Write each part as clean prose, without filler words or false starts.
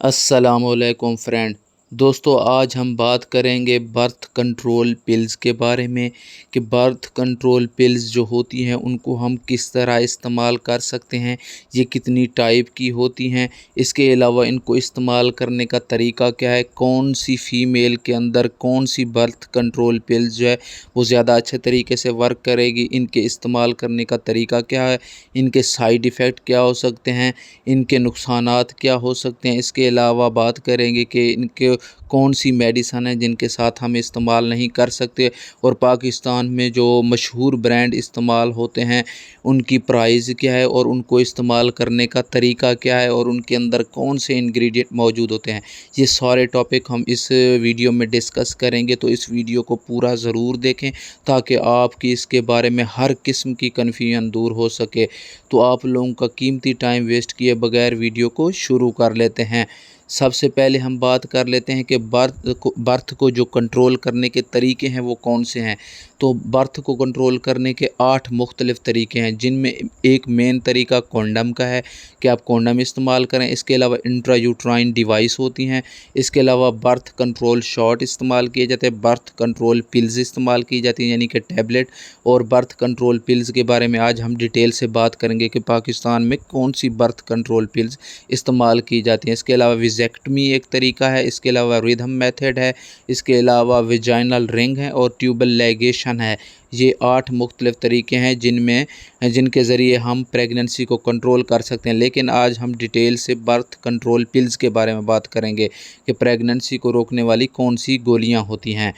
अस्सलामुअलैकुम फ्रेंड। दोस्तों, आज हम बात करेंगे बर्थ कंट्रोल पिल्स के बारे में कि बर्थ कंट्रोल पिल्स जो होती हैं उनको हम किस तरह इस्तेमाल कर सकते हैं, ये कितनी टाइप की होती हैं, इसके अलावा इनको इस्तेमाल करने का तरीका क्या है, कौन सी फ़ीमेल के अंदर कौन सी बर्थ कंट्रोल पिल्स जो है वो ज़्यादा अच्छे तरीके से वर्क करेगी, इनके इस्तेमाल करने का तरीका क्या है, इनके साइड इफ़ेक्ट क्या हो सकते हैं, इनके नुकसानात क्या हो सकते हैं। इसके अलावा बात करेंगे कि इनके कौन सी मेडिसन है जिनके साथ हम इस्तेमाल नहीं कर सकते, और पाकिस्तान में जो मशहूर ब्रांड इस्तेमाल होते हैं उनकी प्राइस क्या है और उनको इस्तेमाल करने का तरीका क्या है और उनके अंदर कौन से इंग्रेडिएंट मौजूद होते हैं। ये सारे टॉपिक हम इस वीडियो में डिस्कस करेंगे, तो इस वीडियो को पूरा ज़रूर देखें ताकि आपकी इसके बारे में हर किस्म की कन्फ्यूजन दूर हो सके। तो आप लोगों का कीमती टाइम वेस्ट किए बगैर वीडियो को शुरू कर लेते हैं। सबसे पहले हम बात कर लेते हैं कि बर्थ को जो कंट्रोल करने के तरीके हैं वो कौन से हैं। तो बर्थ को कंट्रोल करने के 8 मुख्तलिफ़ तरीके हैं, जिनमें एक मेन तरीका कॉन्डम का है कि आप कॉन्डम इस्तेमाल करें। इसके अलावा इंट्रायूट्राइन डिवाइस होती हैं। इसके अलावा बर्थ कंट्रोल शॉट इस्तेमाल किए जाते हैं, बर्थ कंट्रोल पिल्स इस्तेमाल की जाती हैं यानी कि टैबलेट। और बर्थ कंट्रोल पिल्स के बारे में आज हम डिटेल से बात करेंगे कि पाकिस्तान में कौन सी बर्थ कंट्रोल पिल्स इस्तेमाल की जाती हैं। इसके अलावा विजेक्टमी एक तरीका है, इसके अलावा रिदम मेथड है, इसके अलावा विजाइनल रिंग है और ट्यूबल लाइगेशन है। ये 8 मुख्तलिफ़ तरीके हैं जिनके ज़रिए हम प्रेगनेंसी को कंट्रोल कर सकते हैं। लेकिन आज हम डिटेल से बर्थ कंट्रोल पिल्स के बारे में बात करेंगे कि प्रेगनेंसी को रोकने वाली कौन सी गोलियां होती हैं।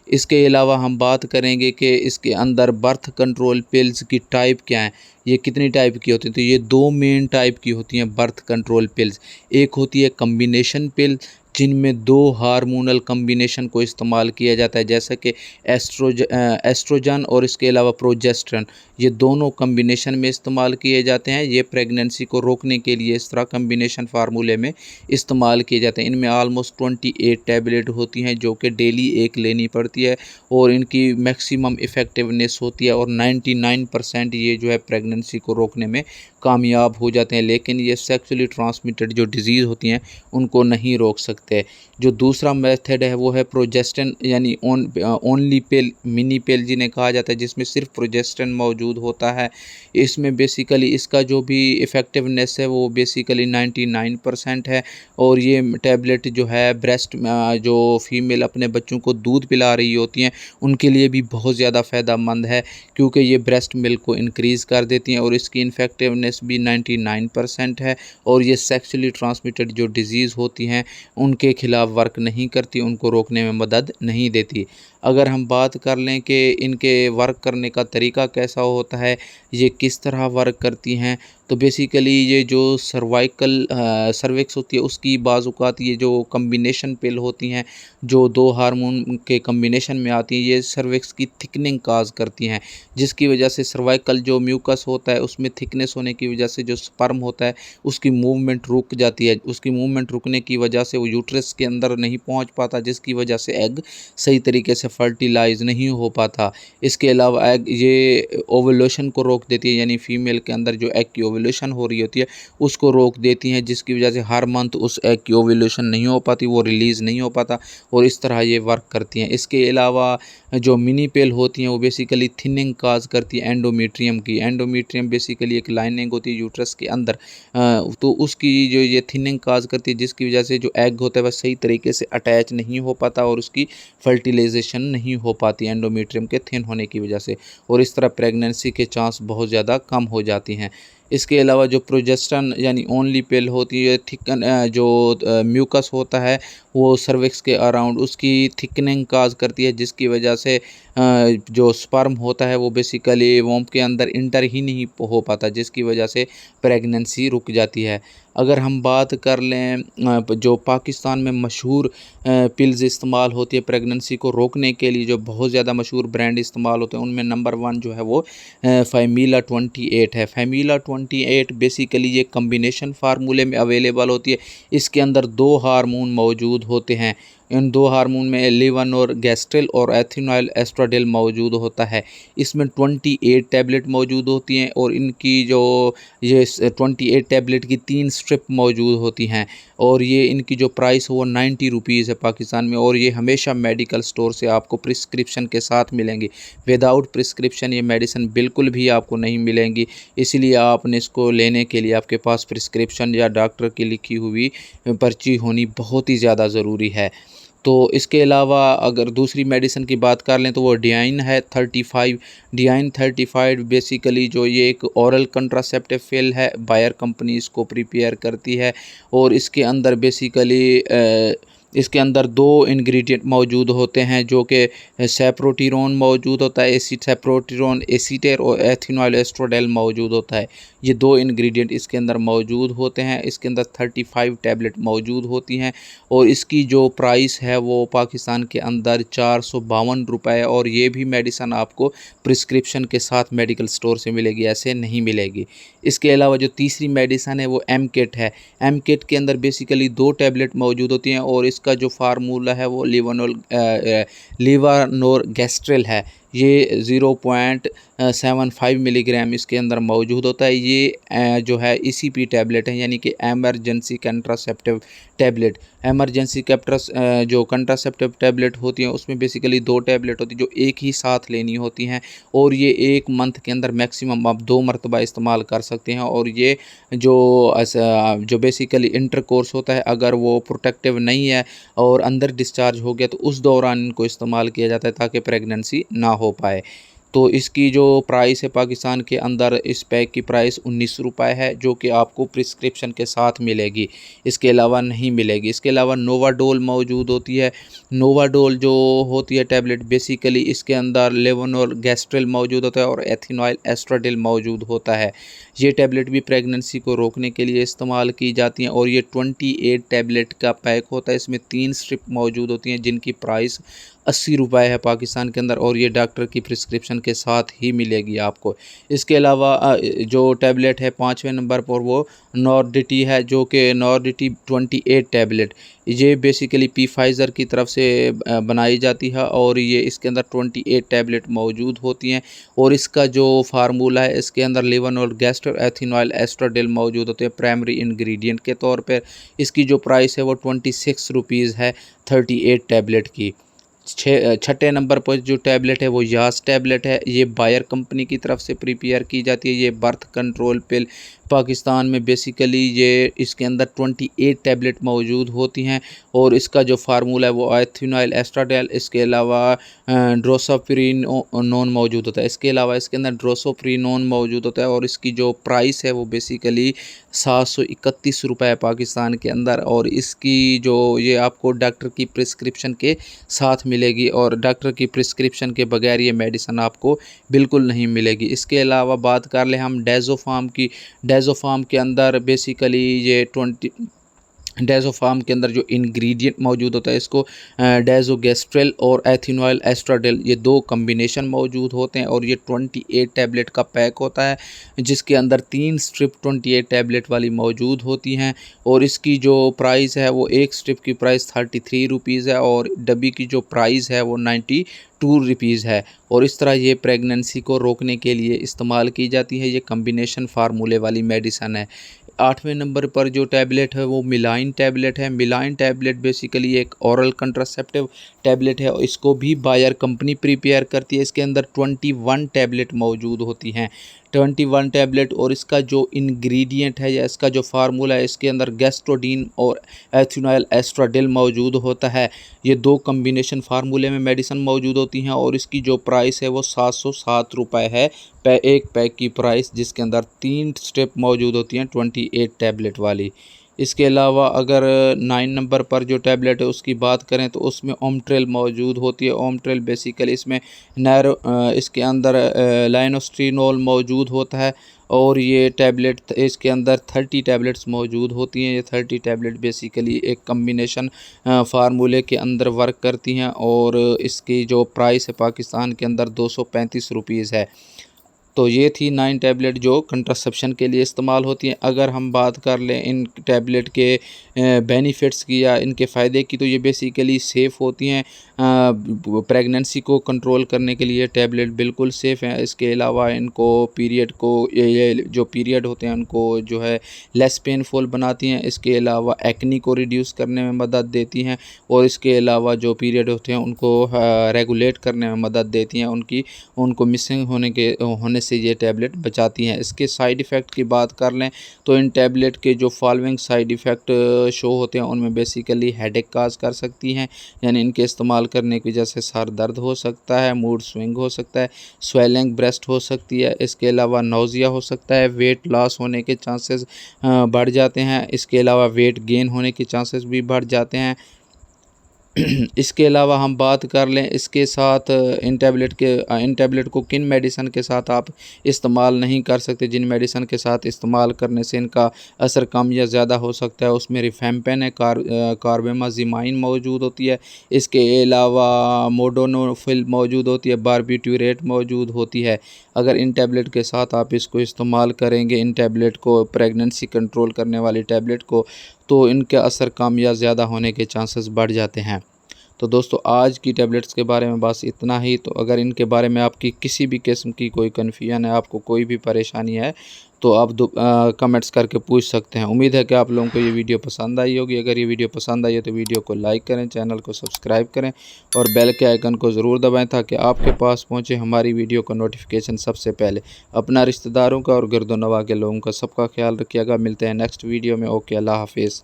इसके अलावा हम बात करेंगे कि इसके अंदर बर्थ कंट्रोल पिल्स की टाइप क्या है, ये कितनी टाइप की होती हैं। तो ये 2 मेन टाइप की होती हैं बर्थ कंट्रोल पिल्स। एक होती है कम्बिनेशन पिल, जिनमें 2 हार्मोनल कम्बिनेशन को इस्तेमाल किया जाता है, जैसे कि एस्ट्रोजन और इसके अलावा प्रोजेस्टेरोन। ये दोनों कम्बिनेशन में इस्तेमाल किए जाते हैं। ये प्रेगनेंसी को रोकने के लिए इस तरह कम्बिनेशन फार्मूले में इस्तेमाल किए जाते हैं। इनमें आलमोस्ट 28 टैबलेट होती हैं जो कि डेली एक लेनी पड़ती है और इनकी मैक्सिमम इफ़ेक्टिवनेस होती है और 99% ये जो है प्रेगनेंसी को रोकने में कामयाब हो जाते हैं। लेकिन ये सेक्सुअली ट्रांसमिटेड जो डिज़ीज़ होती हैं उनको नहीं रोक सकते। जो दूसरा मेथड है वो है प्रोजेस्टेरोन यानी ओनली पिल, मिनी पिल जिन्हें कहा जाता है, जिसमें सिर्फ प्रोजेस्टेरोन मौजूद होता है। इसमें बेसिकली इसका जो भी इफ़ेक्टिवनेस है वो बेसिकली 99% है। और ये टैबलेट जो है ब्रेस्ट जो फीमेल अपने बच्चों को दूध पिला रही होती हैं उनके लिए भी बहुत ज़्यादा फ़ायदेमंद है, क्योंकि ये ब्रेस्ट मिल्क को इंक्रीज़ कर देती हैं और इसकी इफ़ेक्टिवनेस भी 99% है। और ये सेक्सुअली ट्रांसमिटेड जो डिज़ीज़ होती हैं उनके खिलाफ़ वर्क नहीं करती, उनको रोकने में मदद नहीं देती। अगर हम बात कर लें कि इनके वर्क करने का तरीका कैसा होता है, ये किस तरह वर्क करती हैं, तो बेसिकली ये जो सर्विक्स होती है उसकी बाज़-औक़ात ये जो कम्बिनेशन पिल होती हैं जो 2 हार्मोन के कम्बिनेशन में आती हैं, ये सर्विक्स की थिकनिंग काज़ करती हैं, जिसकी वजह से सर्वाइकल जो म्यूकस होता है उसमें थिकनेस होने की वजह से जो स्पर्म होता है उसकी मूवमेंट रुक जाती है। उसकी मूवमेंट रुकने की वजह से वो यूट्रस के अंदर नहीं पहुंच पाता, जिसकी वजह से एग सही तरीके से फर्टिलाइज़ नहीं हो पाता। इसके अलावा एग ये ओवुलेशन को रोक देती है, यानी फ़ीमेल के अंदर जो एग की ओवुलेशन हो रही होती है उसको रोक देती हैं, जिसकी वजह से हर मंथ उस एग की ओवुलेशन नहीं हो पाती, वो रिलीज़ नहीं हो पाता और इस तरह ये वर्क करती हैं। इसके अलावा जो मिनी पिल होती हैं वो बेसिकली थिनिंग काज़ करती है एंडोमेट्रियम की। एंडोमेट्रियम बेसिकली एक लाइनिंग होती है यूट्रस के अंदर, तो उसकी जो ये थिनिंग काज़ करती है, जिसकी वजह से जो एग होता है वह सही तरीके से अटैच नहीं हो पाता और उसकी फर्टिलाइजेशन नहीं हो पाती एंडोमेट्रियम के थिन होने की वजह से, और इस तरह प्रेगनेंसी के चांस बहुत ज़्यादा कम हो जाती हैं। इसके अलावा जो प्रोजेस्टेरोन यानी ओनली पिल होती है, जो म्यूकस होता है वो सर्विक्स के अराउंड उसकी थिकनिंग काज़ करती है, जिसकी वजह से जो स्पर्म होता है वो बेसिकली वोम्ब के अंदर इंटर ही नहीं हो पाता, जिसकी वजह से प्रेगनेंसी रुक जाती है। अगर हम बात कर लें जो पाकिस्तान में मशहूर पिल्स इस्तेमाल होती है प्रेगनेंसी को रोकने के लिए, जो बहुत ज़्यादा मशहूर ब्रांड इस्तेमाल होते हैं उनमें नंबर 1 जो है वो फ़ैमिला 28 है। फ़ैमिला 28 बेसिकली ये कम्बिनेशन फार्मूले में अवेलेबल होती है। इसके अंदर 2 हार्मोन मौजूद होते हैं इन दो हार्मोन में लेवोनोर गेस्ट्रेल और एथिनॉल एस्ट्राडिल मौजूद होता है। इसमें 28 टैबलेट मौजूद होती हैं और इनकी जो ये 28 टैबलेट की 3 स्ट्रिप मौजूद होती हैं और ये इनकी जो प्राइस है वो 90 रुपीज़ है पाकिस्तान में, और ये हमेशा मेडिकल स्टोर से आपको प्रिस्क्रिप्शन के साथ मिलेंगी। विदाउट प्रिस्क्रिप्शन ये मेडिसिन बिल्कुल भी आपको नहीं मिलेंगी, इसलिए आपने इसको लेने के लिए आपके पास प्रिस्क्रिप्शन या डॉक्टर की लिखी हुई पर्ची होनी बहुत ही ज़्यादा ज़रूरी है। तो इसके अलावा अगर दूसरी मेडिसिन की बात कर लें तो वो डियाइन है 35। डियाइन 35 बेसिकली जो ये एक ओरल कंट्रासेप्टिव पिल है, बायर कंपनी इसको प्रिपेयर करती है और इसके अंदर बेसिकली इसके अंदर दो इंग्रेडिएंट मौजूद होते हैं जो कि सेप्रोटिरोन मौजूद होता है, सेप्रोटिरोन एसीटेर और एथिनॉल एस्ट्राडिल मौजूद होता है। ये दो इंग्रेडिएंट इसके अंदर मौजूद होते हैं। इसके अंदर 35 टैबलेट मौजूद होती हैं और इसकी जो प्राइस है वो पाकिस्तान के अंदर 452 रुपये, और ये भी मेडिसन आपको प्रिस्क्रिप्शन के साथ मेडिकल स्टोर से मिलेगी, ऐसे नहीं मिलेगी। इसके अलावा जो तीसरी मेडिसन है वो एम किट है। एम किट के अंदर बेसिकली 2 टैबलेट मौजूद होती हैं और इसका जो फार्मूला है वो लेवोनोर गेस्ट्रेल है। ये 0.75 मिलीग्राम इसके अंदर मौजूद होता है। ये जो है ECP टैबलेट है, यानी कि एमरजेंसी कंट्रासेप्टिव टैबलेट। एमरजेंसी जो कंट्रासेप्टिव टैबलेट होती हैं उसमें बेसिकली 2 टैबलेट होती हैं जो एक ही साथ लेनी होती हैं और ये 1 मंथ के अंदर मैक्सिमम आप 2 मरतबा इस्तेमाल कर सकते हैं। और ये जो बेसिकली इंटरकोर्स होता है, अगर वो प्रोटेक्टिव नहीं है और अंदर डिस्चार्ज हो गया तो उस दौरान इनको इस्तेमाल किया जाता है ताकि प्रेगनेंसी ना हो पाए। तो इसकी जो प्राइस है पाकिस्तान के अंदर, इस पैक की प्राइस 19 रुपये है जो कि आपको प्रिस्क्रिप्शन के साथ मिलेगी, इसके अलावा नहीं मिलेगी। इसके अलावा नोवाडोल मौजूद होती है। नोवाडोल जो होती है टैबलेट, बेसिकली इसके अंदर लेवोनोर गेस्ट्रेल मौजूद होता है और एथिनॉल एस्ट्राडिल मौजूद होता है। ये टैबलेट भी प्रेगनेंसी को रोकने के लिए इस्तेमाल की जाती हैं और ये 28 टैबलेट का पैक होता है। इसमें 3 स्ट्रिप मौजूद होती हैं जिनकी प्राइस 80 रुपये है पाकिस्तान के अंदर, और ये डॉक्टर की प्रिस्क्रिप्शन के साथ ही मिलेगी आपको। इसके अलावा जो टैबलेट है 5वें नंबर पर वो नॉर्डिटी है, जो कि नॉर्डिटी 28 टैबलेट, ये बेसिकली फाइज़र की तरफ से बनाई जाती है और ये इसके अंदर 28 टैबलेट मौजूद होती हैं और इसका जो फार्मूला है इसके अंदर लेवोनोर गेस्ट्रेल एथिनॉल एस्ट्राडिल मौजूद होते हैं प्राइमरी इंग्रेडिएंट के तौर पर। इसकी जो प्राइस है वो 26 रुपीज़ है 38 टैबलेट की। छठे नंबर पर जो टैबलेट है वो यास टैबलेट है। ये बायर कंपनी की तरफ से प्रिपेयर की जाती है। ये बर्थ कंट्रोल पिल पाकिस्तान में बेसिकली ये इसके अंदर 28 टैबलेट मौजूद होती हैं और इसका जो फार्मूला है वो एथिनॉल एस्ट्राडिल, इसके अलावा ड्रोसोप्रिनोन मौजूद होता है। इसके अलावा इसके अंदर ड्रोसोप्रिनोन मौजूद होता है और इसकी जो प्राइस है वो बेसिकली 731 रुपये पाकिस्तान के अंदर, और इसकी जो ये आपको डॉक्टर की प्रिस्क्रिप्शन के साथ मिलेगी और डॉक्टर की प्रिस्क्रिप्शन के बगैर ये मेडिसिन आपको बिल्कुल नहीं मिलेगी। इसके अलावा बात कर लें हम डेज़ोफार्म की। डेज़ोफार्म के अंदर बेसिकली ये डेज़ोफार्म के अंदर जो इंग्रेडिएंट मौजूद होता है इसको डेज़ोगेस्ट्रेल और एथिनॉल एस्ट्राडिल, ये 2 कम्बिनेशन मौजूद होते हैं और ये 28 टैबलेट का पैक होता है जिसके अंदर 3 स्ट्रिप 28 टैबलेट वाली मौजूद होती हैं और इसकी जो प्राइस है वो एक स्ट्रिप की प्राइस 33 रुपीज़ है और डब्बी की जो प्राइस है वो 92 रुपीज़ है। और इस तरह ये प्रेगनेंसी को रोकने के लिए इस्तेमाल की जाती है। ये कम्बिनेशन फार्मूले वाली मेडिसन है। 8वें नंबर पर जो टैबलेट है वो मिलाइन टैबलेट है। मिलाइन टैबलेट बेसिकली एक ओरल कंट्रासेप्टिव टैबलेट है और इसको भी बायर कंपनी प्रिपेयर करती है। इसके अंदर 21 टैबलेट मौजूद होती हैं, 21 टैबलेट, और इसका जो इंग्रेडिएंट है या इसका जो फार्मूला है इसके अंदर गेस्ट्रोडीन और एथिनॉल एस्ट्राडिल मौजूद होता है। ये 2 कम्बिनेशन फार्मूले में मेडिसिन मौजूद होती हैं और इसकी जो प्राइस है वो 707 रुपये है एक पैक की प्राइस, जिसके अंदर 3 स्टेप मौजूद होती हैं 28 टैबलेट वाली। इसके अलावा अगर 9 नंबर पर जो टैबलेट है उसकी बात करें तो उसमें ओमट्रेल मौजूद होती है। ओमट्रेल बेसिकली इसमें इसके अंदर लाइनोस्ट्रीनोल मौजूद होता है और ये टैबलेट इसके अंदर 30 टैबलेट्स मौजूद होती हैं। ये 30 टैबलेट बेसिकली एक कम्बिनेशन फार्मूले के अंदर वर्क करती हैं और इसकी जो प्राइस है पाकिस्तान के अंदर 235 रुपीज़ है। तो ये थी 9 टैबलेट जो कंट्रासेप्शन के लिए इस्तेमाल होती हैं। अगर हम बात कर लें इन टैबलेट के बेनिफिट्स की या इनके फ़ायदे की, तो ये बेसिकली सेफ़ होती हैं। प्रेगनेंसी को कंट्रोल करने के लिए टैबलेट बिल्कुल सेफ़ हैं। इसके अलावा इनको पीरियड को ये जो पीरियड होते हैं उनको जो है लेस पेनफुल बनाती हैं। इसके अलावा एक्नी को रिड्यूस करने में मदद देती हैं और इसके अलावा जो पीरियड होते हैं उनको रेगुलेट करने में मदद देती हैं। उनको मिसिंग होने से ये टैबलेट बचाती हैं। इसके साइड इफ़ेक्ट की बात कर लें तो इन टैबलेट के जो फॉलोइंग साइड इफ़ेक्ट शो होते हैं उनमें बेसिकली हेडेक काज कर सकती हैं, यानी इनके इस्तेमाल करने की वजह से सर दर्द हो सकता है, मूड स्विंग हो सकता है, स्वेलिंग ब्रेस्ट हो सकती है। इसके अलावा नौजिया हो सकता है, वेट लॉस होने के चांसेस बढ़ जाते हैं। इसके अलावा वेट गेन होने के चांसेस भी बढ़ जाते हैं। इसके अलावा हम बात कर लें इसके साथ इन टैबलेट को किन मेडिसन के साथ आप इस्तेमाल नहीं कर सकते, जिन मेडिसन के साथ इस्तेमाल करने से इनका असर कम या ज़्यादा हो सकता है, उसमें रिफेम्पेन है, कार्बेमाजिमाइन मौजूद होती है। इसके अलावा मोडोनोफिल मौजूद होती है, बारबिट्यूरेट मौजूद होती है। अगर इन टैबलेट के साथ आप इसको इस्तेमाल करेंगे, इन टैबलेट को प्रेगनेंसी कंट्रोल करने वाली टैबलेट को, तो इनका असर कम या ज़्यादा होने के चांसेस बढ़ जाते हैं। तो दोस्तों आज की टैबलेट्स के बारे में बस इतना ही। तो अगर इनके बारे में आपकी किसी भी किस्म की कोई कन्फ्यूजन है, आपको कोई भी परेशानी है, तो आप कमेंट्स करके पूछ सकते हैं। उम्मीद है कि आप लोगों को ये वीडियो पसंद आई होगी। अगर ये वीडियो पसंद आई है तो वीडियो को लाइक करें, चैनल को सब्सक्राइब करें और बेल के आइकन को ज़रूर दबाएं ताकि आपके पास पहुँचे हमारी वीडियो का नोटिफिकेशन सबसे पहले। अपना रिश्तेदारों का और गर्दो नवा के लोगों का सबका ख्याल रखिएगा। मिलते हैं नेक्स्ट वीडियो में। ओके, अल्लाह हाफिज़।